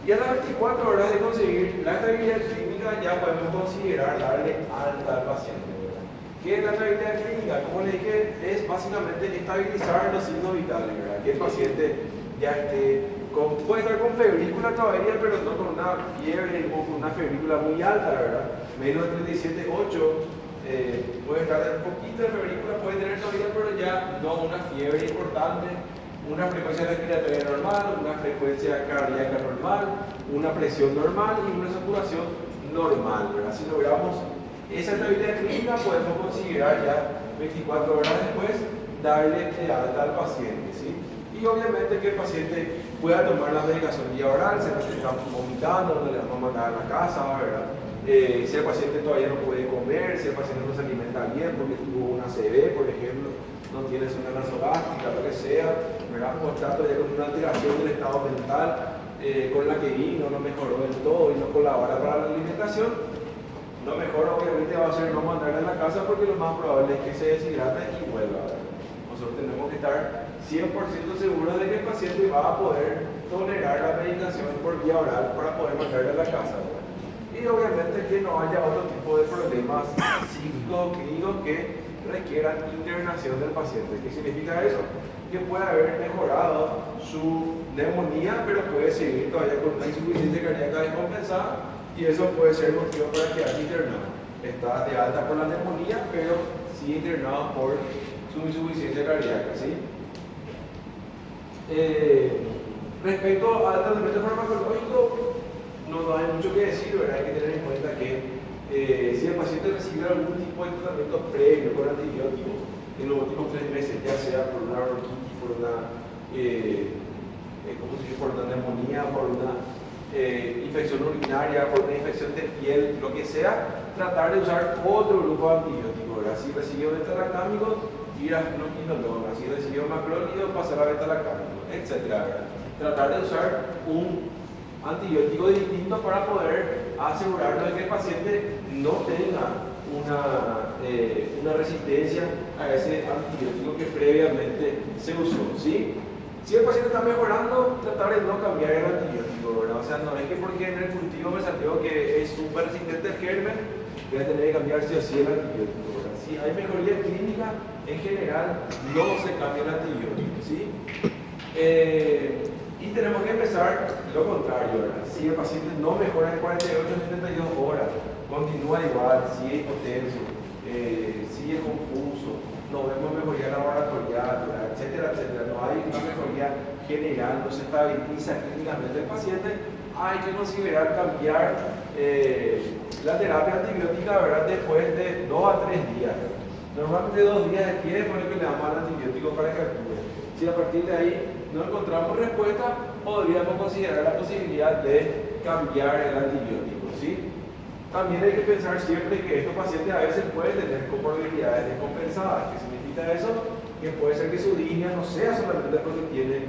Y a las 24 horas de conseguir la estabilidad clínica ya podemos considerar darle alta al paciente, ¿verdad? ¿Qué es la estabilidad clínica? Como le dije, es básicamente estabilizar los signos vitales, ¿verdad? Que el paciente ya esté puede estar con febrícula todavía, pero no con una fiebre o con una febrícula muy alta, ¿verdad? Menos de 37,8, puede estar un poquito de febrícula, puede tener todavía, pero ya no una fiebre importante, una frecuencia respiratoria normal, una frecuencia cardíaca normal, una presión normal y una saturación normal, ¿verdad? Si logramos esa estabilidad clínica, podemos considerar ya 24 horas después darle de alta al paciente, ¿sí? Y obviamente que el paciente pueda tomar la medicación vía oral, si el paciente está vomitando, no le vamos a mandar a la casa, ¿verdad? Si el paciente todavía no puede comer, si el paciente no se alimenta bien porque tuvo una ACV, por ejemplo, no tiene zona nasogástrica, lo que sea, ¿verdad? O está todavía con una alteración del estado mental, con la que vino, no mejoró del todo y no colabora para la alimentación, lo mejor obviamente va a ser no mandarle a la casa porque lo más probable es que se deshidrate y vuelva, ¿verdad? Nosotros tenemos que estar 100% seguros de que el paciente va a poder tolerar la medicación por vía oral para poder mandarle a la casa, ¿verdad? Y obviamente que no haya otro tipo de problemas psíquicos, clínicos que requieran internación del paciente. ¿Qué significa eso? Que puede haber mejorado su neumonía, pero puede seguir todavía con una insuficiencia cardíaca descompensada y eso puede ser motivo para quedar internado. Está de alta por la neumonía, pero sí internado por su insuficiencia cardíaca, ¿sí? Respecto al tratamiento farmacológico, no hay mucho que decir, ¿verdad? Hay que tener en cuenta que si el paciente recibe algún tipo de tratamiento previo con antibióticos en los últimos 3 meses, ya sea por una bronquitis, por una, por una neumonía, por una infección urinaria, por una infección de piel, lo que sea, tratar de usar otro grupo de antibióticos, ¿verdad? Si recibió beta-lactámicos, ir a fenoquinolona, si recibió macrólidos, pasar a beta-lactámicos, etc., ¿verdad? Tratar de usar un antibiótico distinto para poder asegurarnos de que el paciente no tenga una resistencia a ese antibiótico que previamente se usó, ¿sí? Si el paciente está mejorando, tratar de no cambiar el antibiótico, ¿verdad? O sea, no es que porque en el cultivo me salió que es súper resistente al germen, voy a tener que cambiar sí o sí el antibiótico, ¿verdad? Si hay mejoría clínica, en general no se cambia el antibiótico, ¿sí? Y tenemos que empezar lo contrario, ¿verdad? Si el paciente no mejora en 48 a 72 horas, continúa igual, sigue hipotenso, sigue confuso, no vemos mejoría laboratorial, ¿verdad? Etcétera, etcétera. No hay una mejoría general, no se estabiliza clínicamente el paciente, hay que considerar cambiar la terapia antibiótica, ¿verdad? Después de 2 a 3 días. Normalmente 2 días de tiempo es lo que le damos al antibiótico para que actúe. Si a partir de ahí no encontramos respuesta, podríamos considerar la posibilidad de cambiar el antibiótico, ¿sí? También hay que pensar siempre que estos pacientes a veces pueden tener comorbilidades descompensadas. ¿Qué significa eso? Que puede ser que su disnea no sea solamente porque tiene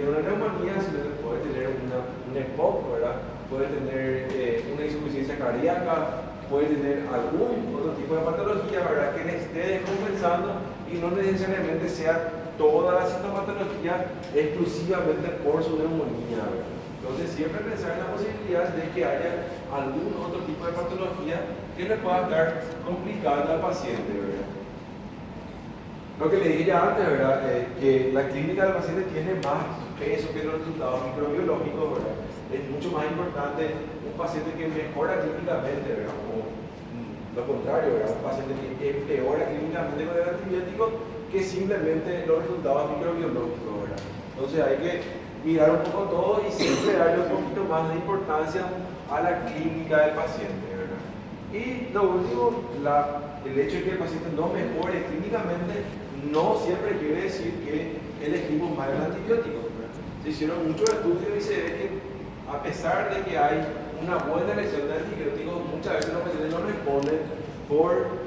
una neumonía, sino que puede tener tener un EPOC, ¿verdad? Puede tener una insuficiencia cardíaca, puede tener algún otro tipo de patología, ¿verdad? Que le esté descompensando y no necesariamente sea toda la sintomatología exclusivamente por su neumonía, ¿verdad? Entonces siempre pensar en la posibilidad de que haya algún otro tipo de patología que le pueda estar complicando al paciente, ¿verdad? Lo que le dije ya antes, ¿verdad? Que la clínica del paciente tiene más peso que los resultados microbiológicos, ¿verdad? Es mucho más importante un paciente que mejora clínicamente, ¿verdad? O lo contrario, ¿verdad? Un paciente que empeora clínicamente con el antibiótico que simplemente los resultados microbiológicos, ¿verdad? Entonces hay que mirar un poco todo y siempre darle un poquito más de importancia a la clínica del paciente, ¿verdad? Y lo último, el hecho de que el paciente no mejore clínicamente no siempre quiere decir que elegimos mal el antibiótico, ¿verdad? Se hicieron muchos estudios y se ve que a pesar de que hay una buena elección de antibióticos, muchas veces los pacientes no responden por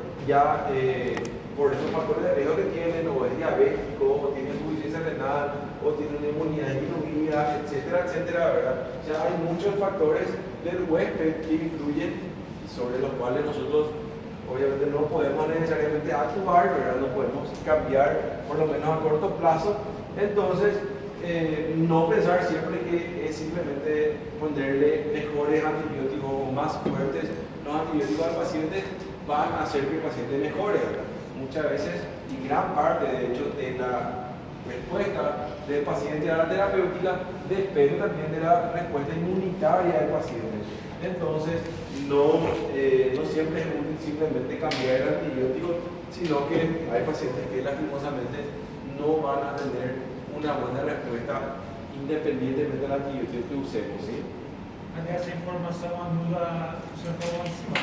esos factores de riesgo que tienen, o es diabético, o tiene insuficiencia renal, o tiene neumonía disminuida, etcétera, etcétera, ¿verdad? O sea, hay muchos factores del huésped que influyen sobre los cuales nosotros obviamente no podemos necesariamente actuar, ¿verdad? No podemos cambiar, por lo menos a corto plazo. Entonces, no pensar siempre que es simplemente ponerle mejores antibióticos o más fuertes los antibióticos al paciente van a hacer que el paciente mejore, ¿verdad? Muchas veces, y gran parte de hecho de la respuesta del paciente a la terapéutica depende también de la respuesta inmunitaria del paciente. Entonces, no siempre es útil simplemente cambiar el antibiótico, sino que hay pacientes que lastimosamente no van a tener una buena respuesta independientemente del antibiótico que usemos, ¿sí? Essa informação anula, o senhor falou em cima,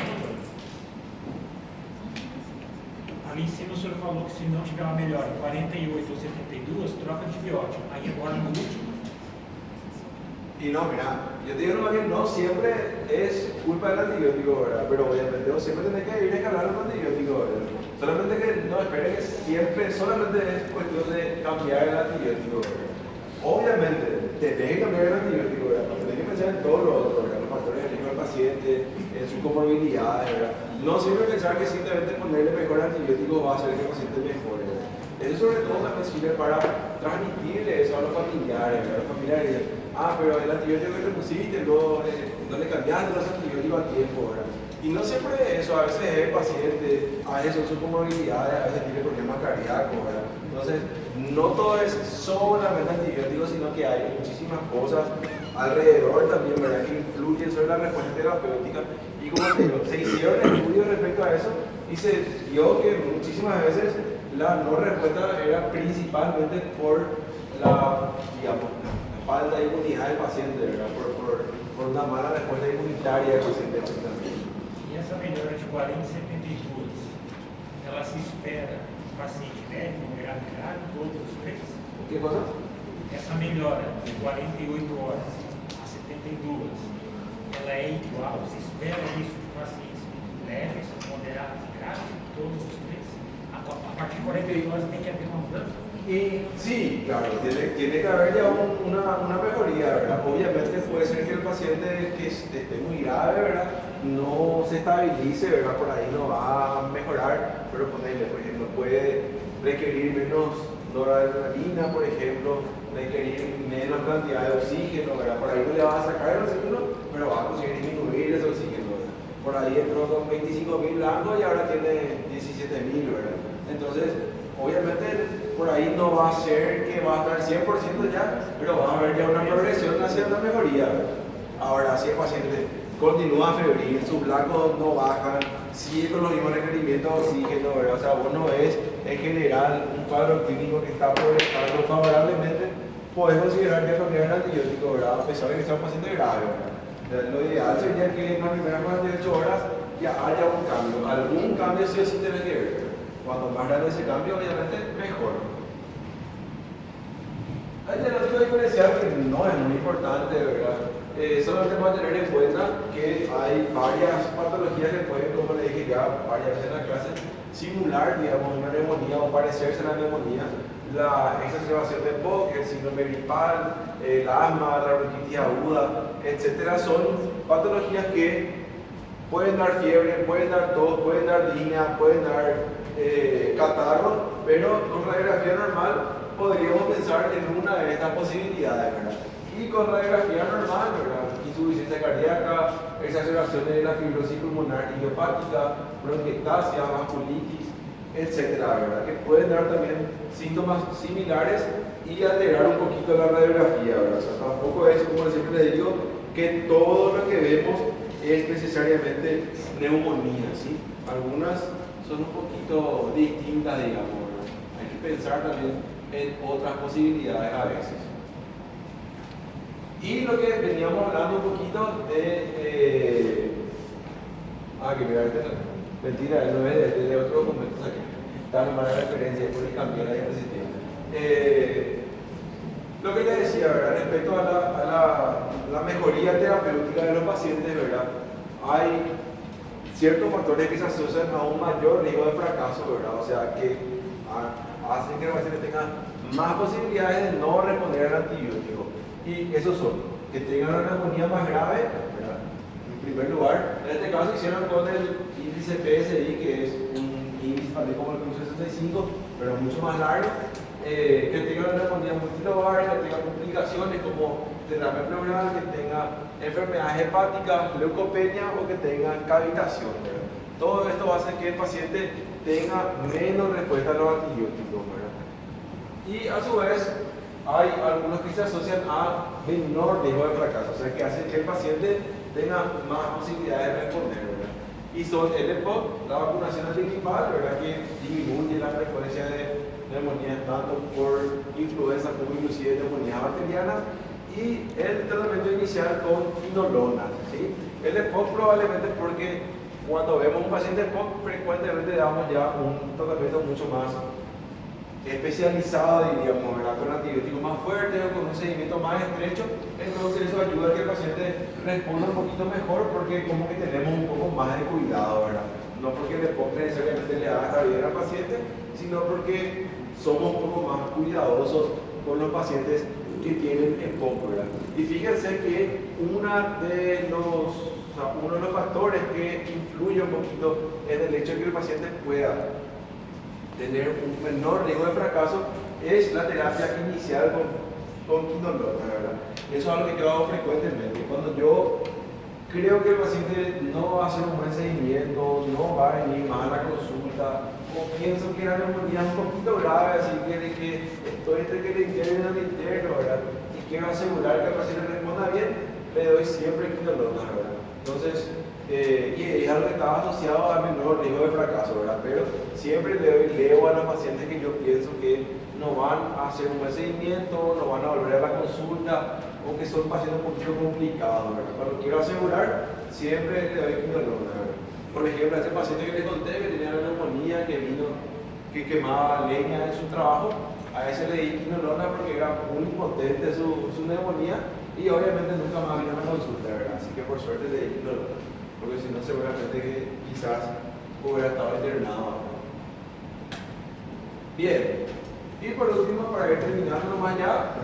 ali em cima o senhor falou que se não tiver uma melhora em 48 ou 72, troca antibiótico. Aí agora no último. Y no, mira, yo te digo nomás que no siempre es culpa del antibiótico, ¿verdad? Pero obviamente no siempre tenés que ir a escalar los antibióticos, ¿verdad? Solamente que no esperen que siempre, solamente es cuestión de cambiar el antibiótico, ¿verdad? Obviamente, tenés que cambiar el antibiótico, ¿verdad? Pero tenés que pensar en todo lo otro, ¿verdad? Los factores de riesgo del paciente, en sus comorbilidades, ¿verdad? No siempre pensar que simplemente ponerle mejor antibiótico va a hacer que el paciente mejore, ¿verdad? Eso sobre todo también sirve para transmitirle eso a los familiares, ¿verdad? Los familiares dicen, pero el antibiótico que te pusiste, luego no le cambiaste los antibióticos a tiempo, ¿verdad? Y no siempre eso, a veces es el paciente, a veces son sus comorbilidades, a veces tiene problemas cardíacos, ¿verdad? Entonces, no todo es solamente antibióticos, sino que hay muchísimas cosas alrededor también, ¿verdad? Que influyen sobre la respuesta terapéutica. Y como te digo, se hicieron estudios respecto a eso y se vio que muchísimas veces la no respuesta era principalmente por la, digamos, falta de inmunidad del paciente, ¿verdad? Por una mala respuesta inmunitaria del paciente. E essa melhora de 40 e 72, ela se espera o paciente médico, grave, todos os três? ¿Qué cosa? Essa melhora de 48 horas a 72, ela é igual, se espera isso de pacientes leves, moderados e graves, todos os três? A partir de 48 horas tem que haver uma mudança? Y sí, claro, tiene que haber ya una mejoría, ¿verdad? Obviamente puede ser que el paciente que esté muy grave, ¿verdad? No se estabilice, ¿verdad? Por ahí no va a mejorar, pero ponerle, por ejemplo, puede requerir menos noradrenalina, por ejemplo, requerir menos cantidad de oxígeno, ¿verdad? Por ahí no le va a sacar el oxígeno, pero va a conseguir disminuir ese oxígeno, ¿verdad? Por ahí entró con 25.000 blancos y ahora tiene 17.000, ¿verdad? Entonces, obviamente por ahí no va a ser que va a estar 100% ya, pero va a haber ya una progresión hacia una mejoría, ¿verdad? Ahora, si el paciente continúa febril, sus blancos no bajan, sigue con los mismos requerimientos de oxígeno, ¿verdad? O sea, vos no ves en general un cuadro clínico que está progresando favorablemente, podés considerar que cambiar el antibiótico, ¿verdad? A pesar de que sea un paciente grave, ¿verdad? Lo ideal sería que en las primeras 48 horas ya haya un cambio, algún cambio sí o sí tiene que ver. Cuanto más grande ese cambio, obviamente, mejor. Hay diagnóstico diferencial que no es muy importante, ¿verdad? Solamente para tener en cuenta que hay varias patologías que pueden, como le dije ya varias veces en la clase, simular, digamos, una neumonía o parecerse a la neumonía. la exacerbación de POC, el síndrome gripal, el asma, la bronquitis aguda, etcétera, son patologías que pueden dar fiebre, pueden dar tos, pueden dar disnea, pueden dar catarro, pero con radiografía normal podríamos pensar en una de estas posibilidades, ¿verdad? Y con radiografía normal, ¿verdad? Insuficiencia cardíaca, exacerbación de la fibrosis pulmonar idiopática, bronquiectasia, vasculitis, etcétera, ¿verdad? Que pueden dar también síntomas similares y alterar un poquito la radiografía, ¿verdad? O sea, tampoco es, como siempre les digo, que todo lo que vemos es necesariamente neumonía, ¿sí? Algunas son un poquito distintas, digamos, ¿verdad? Hay que pensar también en otras posibilidades a veces. Y lo que veníamos hablando un poquito de... que mira, mentira, no es de otro documento aquí. Está nomás la referencia, por el cambiar la diapositiva. Lo que les decía, ¿verdad? Respecto a la mejoría terapéutica de los pacientes, ¿verdad? Hay ciertos factores que se asocian a un mayor riesgo de fracaso, ¿verdad? O sea, que hacen que los pacientes tengan más posibilidades de no responder al antibiótico. Y esos son que tengan una neumonía más grave, ¿verdad? En primer lugar, en este caso hicieron con el índice PSI, que es un índice también como el 65, pero mucho más largo, que tenga una neumonía multilobar, que tenga complicaciones como derrame pleural, que tenga enfermedades hepáticas, leucopenia o que tenga cavitación, ¿verdad? Todo esto va a hacer que el paciente tenga menos respuesta a los antibióticos, ¿verdad? Y a su vez, hay algunos que se asocian a menor riesgo de fracaso, o sea, que hacen que el paciente tenga más posibilidades de responder, ¿verdad? Y son el EPOC, la vacunación antigripal, ¿verdad? Que disminuye la frecuencia de neumonías tanto por influenza como inclusive neumonías bacterianas, y el tratamiento inicial con quinolona, ¿sí? El EPOC probablemente porque cuando vemos un paciente EPOC frecuentemente damos ya un tratamiento mucho más especializado, diríamos, ¿verdad? Con antibióticos más fuertes o con un seguimiento más estrecho, entonces eso ayuda a que el paciente responda un poquito mejor porque como que tenemos un poco más de cuidado, ¿verdad? No porque el EPOC necesariamente le haga estar bien al paciente, sino porque somos un poco más cuidadosos con los pacientes que tienen EPOC, ¿verdad? Y fíjense que uno de los factores que influye un poquito en el hecho de que el paciente pueda tener un menor riesgo de fracaso es la terapia inicial con quinolona, ¿verdad? Eso es algo que yo hago frecuentemente. Cuando yo creo que el paciente no va a hacer un buen seguimiento, no va a venir más a la consulta, o pienso que la neumonía es un poquito grave, así que estoy entre que le interno y el interno, ¿verdad? Y quiero asegurar que el paciente responda bien, le doy siempre quinolona, ¿verdad? Entonces, y es algo que está asociado a menor riesgo de fracaso, ¿verdad? Pero siempre leo a los pacientes que yo pienso que no van a hacer un buen seguimiento, no van a volver a la consulta o que son pacientes un poquito complicados, ¿verdad? Cuando quiero asegurar, siempre le doy quinolona, ¿verdad? Por ejemplo, a ese paciente que les conté que tenía una neumonía, que vino, que quemaba leña en su trabajo, a ese le di quinolona porque era muy potente su neumonía y obviamente nunca más vino a la consulta, ¿verdad? Así que por suerte le di quinolona, porque si no seguramente que quizás hubiera estado internado. Bien, y por último, para ir terminando nomás ya,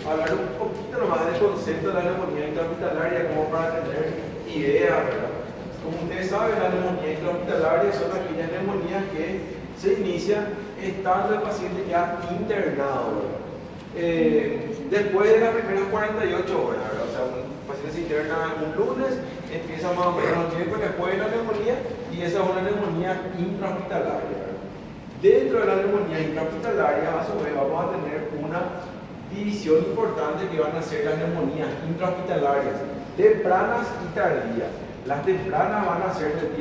hablar un poquito nomás del concepto de la neumonía intrahospitalaria como para tener idea, ¿verdad? Como ustedes saben, la neumonía intrahospitalaria son aquellas neumonías que se inician estando el paciente ya internado, ¿verdad? Después de las primeras 48 horas, ¿verdad? O sea, un paciente se interna un lunes, empieza más o menos el miércoles después de la neumonía y esa es una neumonía intrahospitalaria, ¿verdad? Dentro de la neumonía intrahospitalaria, a su vez, vamos a tener una división importante que van a ser las neumonías intrahospitalarias, tempranas y tardías. Las tempranas van a ser del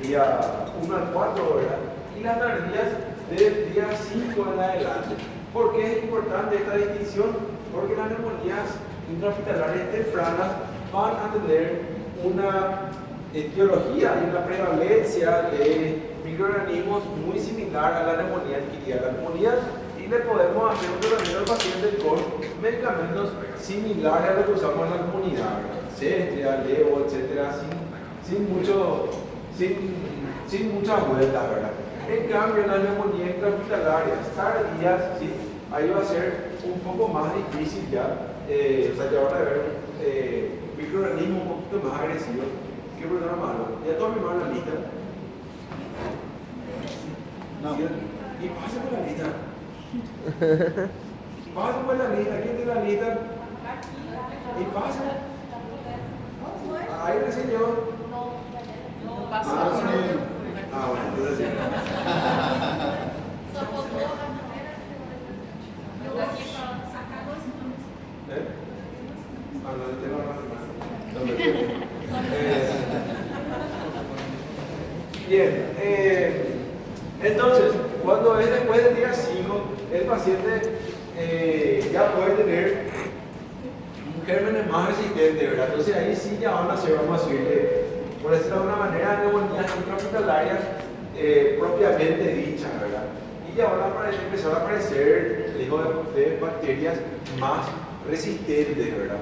día 1 al 4, ¿verdad? Y las tardías del día 5 en adelante. ¿Por qué es importante esta distinción? Porque las neumonías intrahospitalarias tempranas van a tener una etiología y una prevalencia de microorganismos muy similar a la neumonía adquirida. La neumonía, y le podemos hacer un tratamiento al paciente con medicamentos similares a los que usamos en la comunidad, Cestria, Levo, etcétera, sin sin muchas vueltas, ¿verdad? En cambio, las neumonías intrahospitalarias tardías, ¿sí? Ahí va a ser un poco más difícil ya, o sea, ya van a haber microorganismos un poquito más agresivos. ¿Qué problema malo? Ya todos firmaron la lista. No. ¿Sí? Y pasen por la lista. Pasen por la lista. ¿Quién tiene la lista? Y pasen. Ahí le enseñó. No pasó. Ah, sí. Bueno, entonces sí. Só faltou a maneira que eu aqui falando sacar dois nomes. Ah, no, tengo más. No me Bien, entonces, cuando es después del día 5, el paciente ya puede tener gérmenes más resistentes, ¿verdad? Entonces ahí sí ya van a ser, vamos a decirle, por decirlo de alguna manera, neumonías intrahospitalarias propiamente dichas, ¿verdad? Y ya van a empezar a aparecer, de bacterias más resistentes, ¿verdad?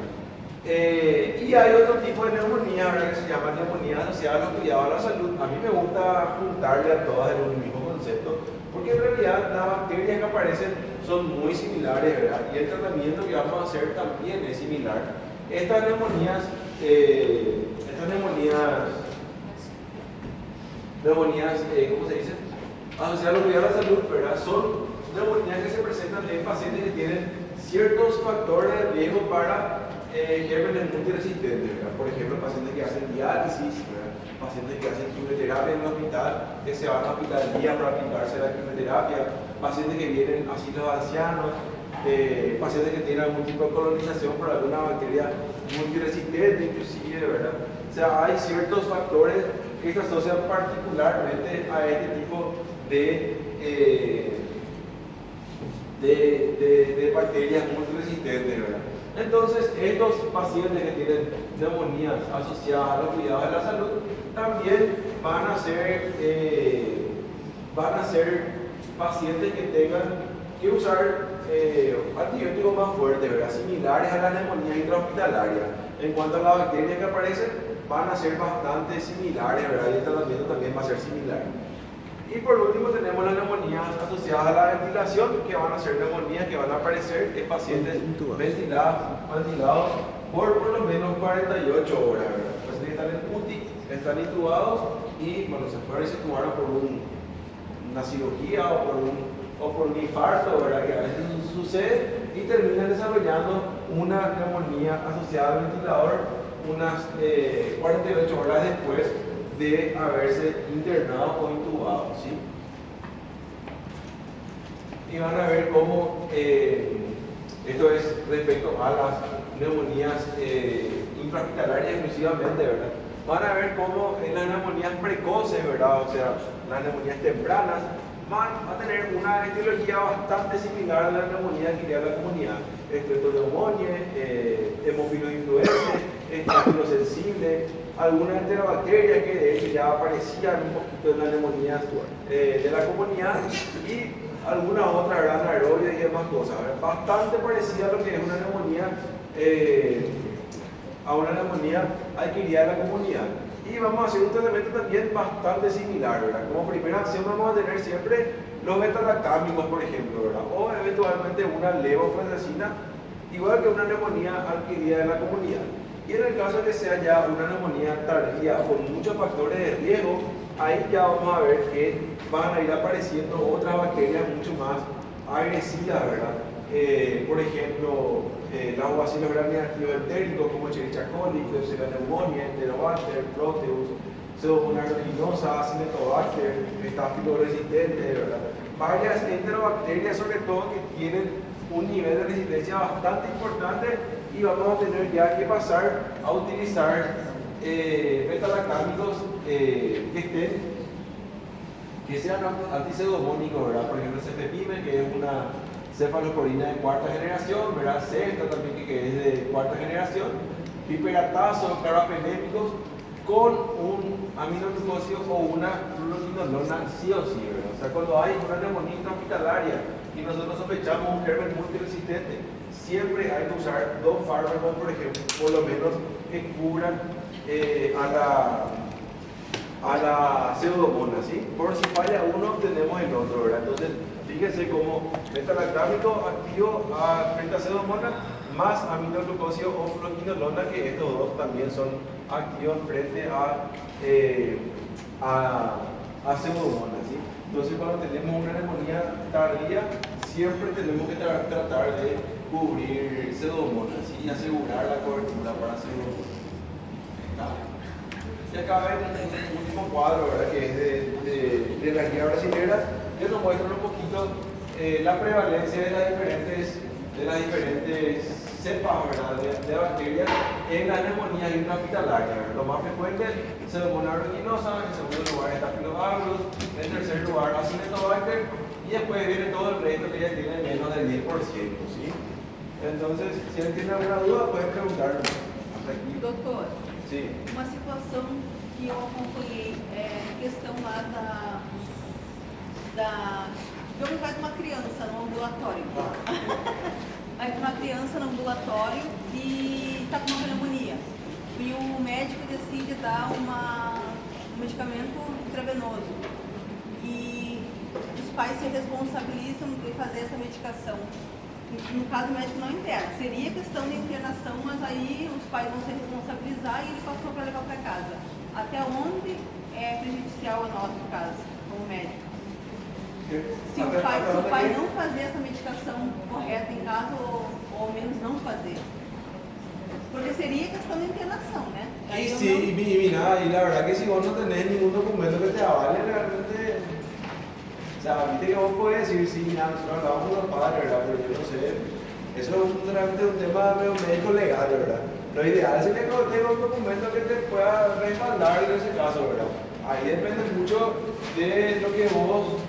Y hay otro tipo de neumonía, ¿verdad? Que se llama neumonía asociada a los cuidados de la salud. A mí me gusta juntarle a todas en un mismo concepto, porque en realidad las bacterias que aparecen son muy similares, ¿verdad? Y el tratamiento que vamos a hacer también es similar. Estas neumonías, ¿cómo se dice? Asociadas a los cuidados de la salud, ¿verdad? Son neumonías que se presentan en pacientes que tienen ciertos factores de riesgo para gérmenes multiresistentes, ¿verdad? Por ejemplo, pacientes que hacen diálisis, ¿verdad? Pacientes que hacen quimioterapia en el hospital, que se van a hospitalía para aplicarse la quimioterapia, pacientes que vienen a asilos ancianos, pacientes que tienen algún tipo de colonización por alguna bacteria multiresistente, inclusive, ¿verdad? O sea, hay ciertos factores que se asocian particularmente a este tipo de bacterias multiresistentes, ¿verdad? Entonces, estos pacientes que tienen neumonías asociadas a los cuidados de la salud también van a ser pacientes que tengan que usar antibióticos más fuertes, ¿verdad? Similares a las neumonías intrahospitalarias. En cuanto a las bacterias que aparecen, van a ser bastante similares, ¿verdad? Y el tratamiento también va a ser similar. Y por último tenemos las neumonías asociadas a la ventilación, que van a ser neumonías que van a aparecer en pacientes ventilados por lo menos 48 horas, ¿verdad? Pacientes que están en UTI, están intubados y bueno, se fueron y se intubaron por una cirugía o por un infarto, ¿verdad? Que a veces sucede y terminan desarrollando una neumonía asociada al ventilador unas 48 horas después de haberse internado o intubado, ¿sí? Y van a ver cómo esto es respecto a las neumonías intrahospitalarias exclusivamente, ¿verdad? Van a ver cómo en las neumonías precoces, ¿verdad? O sea, las neumonías tempranas van a tener una etiología bastante similar a la neumonía que crea la comunidad. Streptoneumoniae, hemófilos influences, estáfilo sensible, algunas enterobacterias que de hecho ya aparecían un poquito en las neumonías de la comunidad y algunas otras, ¿verdad? Anaerobias y demás cosas, ¿verdad? Bastante parecida a lo que es una neumonía adquirida de la comunidad. Y vamos a hacer un tratamiento también bastante similar, ¿verdad? Como primera acción vamos a tener siempre los betalactámicos, por ejemplo, ¿verdad? O eventualmente una levofloxacina, igual que una neumonía adquirida de la comunidad. Y en el caso de que sea ya una neumonía tardía con muchos factores de riesgo, ahí ya vamos a ver que van a ir apareciendo otras bacterias mucho más agresivas, ¿verdad? Por ejemplo, las Bacillus gram-negativos entéricos como Escherichia coli, Klebsiella pneumoniae, Enterobacter, Proteus, Pseudomonas aeruginosa, Acinetobacter, Estáfilo resistente, ¿verdad? Varias enterobacterias, sobre todo, que tienen un nivel de resistencia bastante importante y vamos a tener ya que pasar a utilizar betalactámicos que sean antipseudomónicos, ¿verdad? Por ejemplo, cefepime, que es una cefalosporina de cuarta generación, ¿verdad? Cesta también, que es de cuarta generación, piperatazo, carbapenémicos, con un aminoglucósido o una fluoroquinolona sí o sí, ¿verdad? O sea, cuando hay una neumonía intrahospitalaria y nosotros sospechamos un germen multiresistente, siempre hay que usar dos fármacos, por ejemplo, por lo menos que cubran a la pseudomonas, ¿sí? Por si falla uno, tenemos el otro, ¿verdad? Entonces, fíjense cómo metalactámico activo frente a pseudomonas más aminoglucósido o fluoquinolona, que estos dos también son activos frente a pseudomonas, ¿sí? Entonces, cuando tenemos una neumonía tardía, siempre tenemos que tratar de cubrir pseudomonas, ¿sí? Y asegurar la cobertura para pseudomonas. Y acá ven el último cuadro, ¿verdad? Que es de la guía brasilera, que nos muestra un poquito la prevalencia de las diferentes cepas, ¿verdad? De bacterias en las neumonías intrahospitalarias. Lo más frecuente es Pseudomonas aeruginosa, en segundo lugar Staphylococcus, en tercer lugar Acinetobacter, y después viene todo el resto que ya tiene menos del 10%, ¿sí? Entonces, si alguien tiene alguna duda, pueden preguntarme. Hasta aquí. Doutor, Sí. uma situação que eu acompanhei questão lá eu vai de uma criança no ambulatório. Vai de uma criança no ambulatório e está com uma pneumonia. E o médico decide dar um medicamento intravenoso. E os pais se responsabilizam de fazer essa medicação. No caso, o médico não interna. Seria questão de internação, mas aí os pais vão se responsabilizar e ele passou para levar para casa. Até onde é prejudicial a nós, no caso, como médico? Se o pai não fazer essa medicação correta em casa, ou ao menos não fazer. Porque sería cuestión de internación, ¿eh? Y sí, y nada, y la verdad que si vos no tenés ningún documento que te avale, realmente, o sea, viste que vos podés decir, sí, mira, nosotros hablamos con los padres, ¿verdad? Pero yo no sé, eso es realmente un tema medio médico legal, ¿verdad? Lo ideal es que tengas un documento que te pueda respaldar en ese caso, ¿verdad? Ahí depende mucho de lo que vos,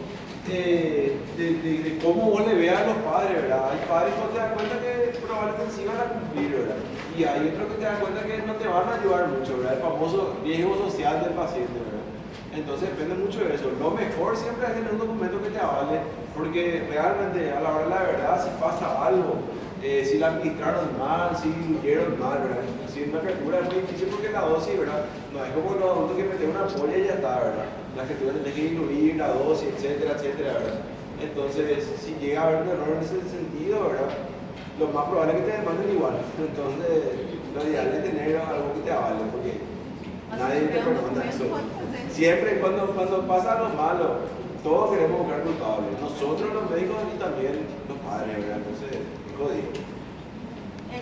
de cómo vos le veas a los padres, ¿verdad? Hay padres que te dan cuenta que probablemente sí van a cumplir, ¿verdad? Y hay otros que te dan cuenta que no te van a ayudar mucho, ¿verdad? El famoso riesgo social del paciente, ¿verdad? Entonces depende mucho de eso. Lo mejor siempre es tener un documento que te avale, porque realmente a la hora de la verdad, si pasa algo, si la administraron mal, si diluyeron mal, ¿verdad? Si una criatura es muy difícil porque la dosis, ¿verdad? No es como los adultos que meten una polla y ya está, ¿verdad? La criatura tiene que diluir la dosis, etcétera, etcétera, ¿verdad? Entonces, si llega a haber un error en ese sentido, ¿verdad? Lo más probable es que te demanden igual. Entonces, lo ideal es tener algo que te avale, porque nadie te perdona eso. Siempre, cuando pasa lo malo, todos queremos buscar culpables. Nosotros los médicos y también los padres, ¿verdad? Entonces, jodido.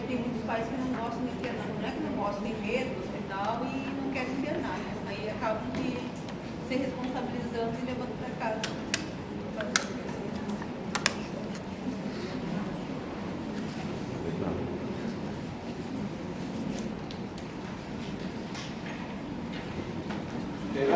Tem muitos pais que não gostam de internar, não é que não gostam de medo do hospital e não querem internar, né? Aí acabam de se responsabilizando e levando para casa. Tem